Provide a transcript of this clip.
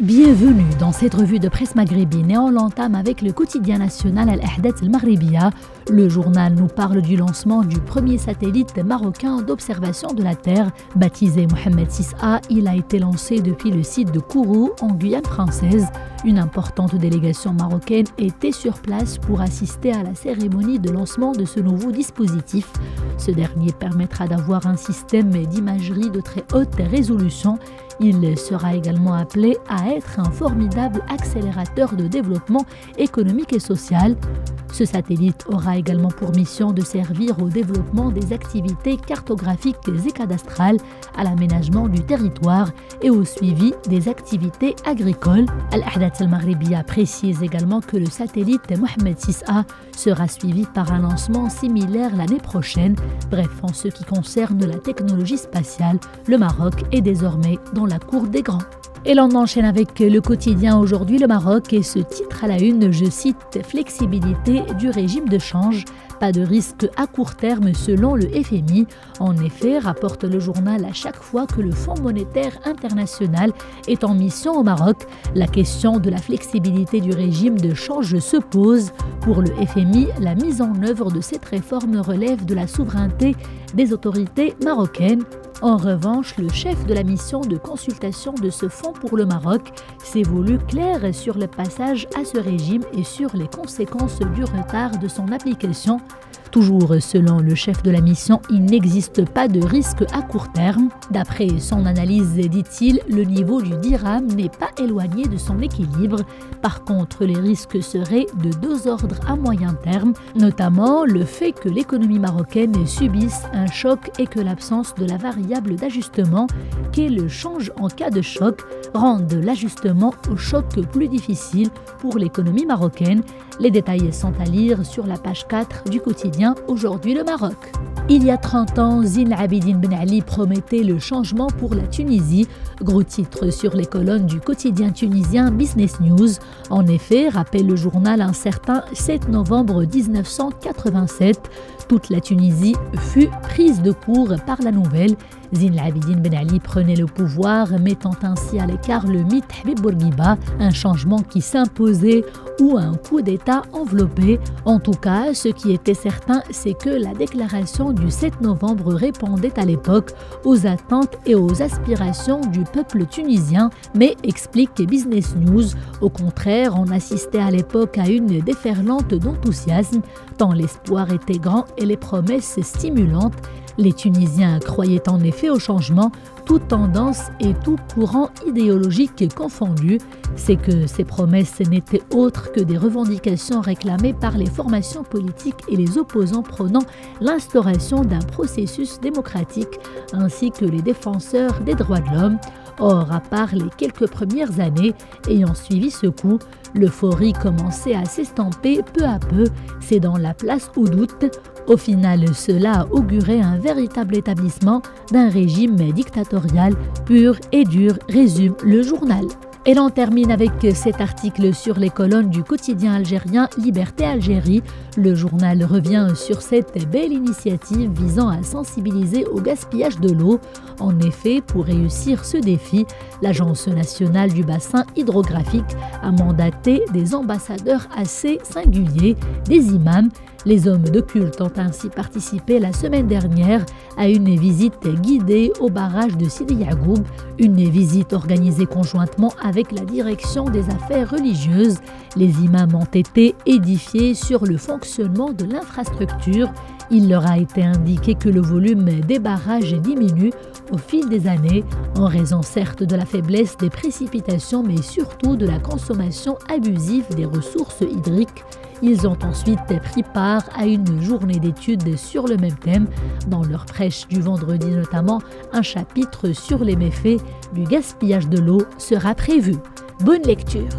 Bienvenue dans cette revue de presse maghrébine et on l'entame avec le quotidien national Al-Ahdath Al-Maghribiya. Le journal nous parle du lancement du premier satellite marocain d'observation de la Terre. Baptisé Mohamed VIa, il a été lancé depuis le site de Kourou en Guyane française. Une importante délégation marocaine était sur place pour assister à la cérémonie de lancement de ce nouveau dispositif. Ce dernier permettra d'avoir un système d'imagerie de très haute résolution. Il sera également appelé à être un formidable accélérateur de développement économique et social. Ce satellite aura également pour mission de servir au développement des activités cartographiques et cadastrales, à l'aménagement du territoire et au suivi des activités agricoles. Al-Ahdath Al-Maghribiya précise également que le satellite Mohamed VIa sera suivi par un lancement similaire l'année prochaine. Bref, en ce qui concerne la technologie spatiale, le Maroc est désormais dans la cour des grands. Et l'on enchaîne avec le quotidien Aujourd'hui le Maroc et ce titre à la une, je cite « Flexibilité du régime de change, pas de risque à court terme selon le FMI ». En effet, rapporte le journal, à chaque fois que le Fonds monétaire international est en mission au Maroc, la question de la flexibilité du régime de change se pose. Pour le FMI, la mise en œuvre de cette réforme relève de la souveraineté des autorités marocaines. En revanche, le chef de la mission de consultation de ce fonds pour le Maroc s'est voulu clair sur le passage à ce régime et sur les conséquences du retard de son application. Toujours selon le chef de la mission, il n'existe pas de risque à court terme. D'après son analyse, dit-il, le niveau du dirham n'est pas éloigné de son équilibre. Par contre, les risques seraient de deux ordres à moyen terme, notamment le fait que l'économie marocaine subisse un choc et que l'absence de la variable d'ajustement, qu'est le change en cas de choc, rende l'ajustement au choc plus difficile pour l'économie marocaine. Les détails sont à lire sur la page 4 du quotidien Aujourd'hui le Maroc. Il y a 30 ans, Zine Abidine Ben Ali promettait le changement pour la Tunisie. Gros titre sur les colonnes du quotidien tunisien Business News. En effet, rappelle le journal, un certain 7 novembre 1987, toute la Tunisie fut prise de court par la nouvelle. Zine Abidine Ben Ali prenait le pouvoir, mettant ainsi à l'écart le mythe Habib Bourguiba, un changement qui s'imposait ou un coup d'État enveloppé. En tout cas, ce qui était certain, c'est que la déclaration du 7 novembre répondait à l'époque aux attentes et aux aspirations du peuple tunisien, mais explique Business News, au contraire, on assistait à l'époque à une déferlante d'enthousiasme, tant l'espoir était grand et les promesses stimulantes. Les Tunisiens croyaient en effet au changement, toute tendance et tout courant idéologique confondu. C'est que ces promesses n'étaient autres que des revendications réclamées par les formations politiques et les opposants prônant l'instauration d'un processus démocratique, ainsi que les défenseurs des droits de l'homme. Or, à part les quelques premières années ayant suivi ce coup, l'euphorie commençait à s'estomper peu à peu, cédant la place au doute. Au final, cela a auguré un véritable établissement d'un régime dictatorial pur et dur, résume le journal. Et l'on termine avec cet article sur les colonnes du quotidien algérien Liberté Algérie. Le journal revient sur cette belle initiative visant à sensibiliser au gaspillage de l'eau. En effet, pour réussir ce défi, l'Agence nationale du bassin hydrographique a mandaté des ambassadeurs assez singuliers, des imams. Les hommes de culte ont ainsi participé la semaine dernière à une visite guidée au barrage de Sidi Yagoub, une visite organisée conjointement avec la direction des affaires religieuses. Les imams ont été édifiés sur le fonctionnement de l'infrastructure. Il leur a été indiqué que le volume des barrages diminue au fil des années, en raison certes de la faiblesse des précipitations, mais surtout de la consommation abusive des ressources hydriques. Ils ont ensuite pris part à une journée d'études sur le même thème. Dans leur prêche du vendredi notamment, un chapitre sur les méfaits du gaspillage de l'eau sera prévu. Bonne lecture.